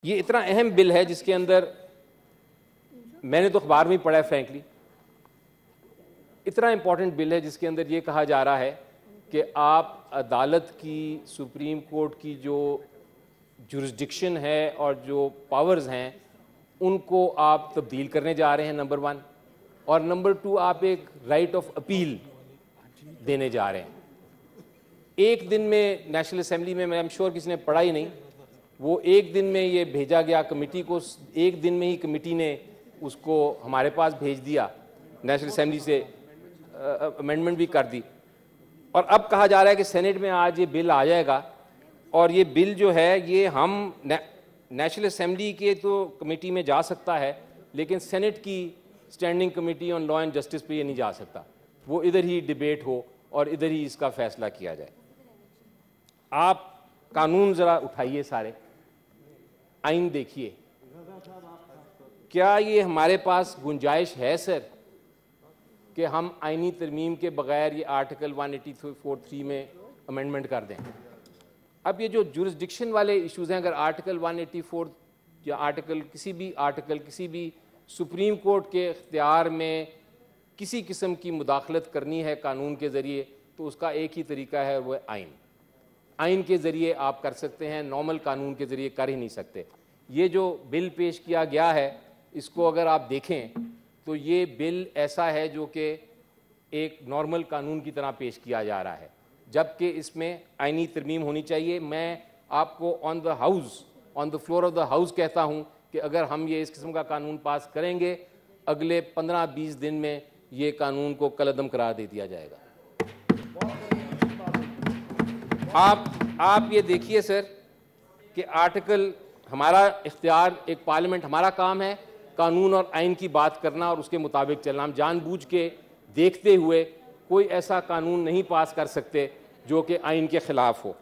ये इतना अहम बिल है जिसके अंदर मैंने तो अखबार में ही पढ़ा है फ्रैंकली, इतना इंपॉर्टेंट बिल है जिसके अंदर ये कहा जा रहा है कि आप अदालत की, सुप्रीम कोर्ट की जो जुरिस्डिक्शन है और जो पावर्स हैं उनको आप तब्दील करने जा रहे हैं, नंबर वन। और नंबर टू, आप एक राइट ऑफ अपील देने जा रहे हैं। एक दिन में नेशनल असेंबली में, मैं एम श्योर किसी ने पढ़ा ही नहीं, वो एक दिन में ये भेजा गया कमेटी को, एक दिन में ही कमेटी ने उसको हमारे पास भेज दिया, नेशनल असेंबली से अमेंडमेंट भी कर दी। और अब कहा जा रहा है कि सेनेट में आज ये बिल आ जाएगा और ये बिल जो है ये हम नेशनल असेंबली के तो कमेटी में जा सकता है, लेकिन सेनेट की standing committee on law and justice पे ये नहीं जा सकता। वो इधर ही डिबेट हो और इधर ही इसका फैसला किया जाए। आप कानून ज़रा उठाइए, सारे आइन देखिए, क्या ये हमारे पास गुंजाइश है सर कि हम आइनी तरमीम के बगैर ये आर्टिकल 184(3) में अमेंडमेंट कर दें? अब ये जो जुरिस्डिक्शन वाले इश्यूज़ हैं, अगर आर्टिकल 184 या किसी भी सुप्रीम कोर्ट के इख्तियार में किसी किस्म की मुदाखलत करनी है कानून के ज़रिए, तो उसका एक ही तरीका है, वो आइन। आइन के ज़रिए आप कर सकते हैं, नॉर्मल कानून के ज़रिए कर ही नहीं सकते। ये जो बिल पेश किया गया है, इसको अगर आप देखें तो ये बिल ऐसा है जो कि एक नॉर्मल कानून की तरह पेश किया जा रहा है, जबकि इसमें आइनी तरमीम होनी चाहिए। मैं आपको on the floor of the house कहता हूँ कि अगर हम ये इस किस्म का कानून पास करेंगे, अगले 15-20 दिन में ये कानून को कलअदम करार दे दिया जाएगा। आप ये देखिए सर कि आर्टिकल, हमारा इख्तियार, एक पार्लियामेंट, हमारा काम है कानून और आइन की बात करना और उसके मुताबिक चलना। हम जानबूझ के देखते हुए कोई ऐसा कानून नहीं पास कर सकते जो कि आइन के ख़िलाफ़ हो।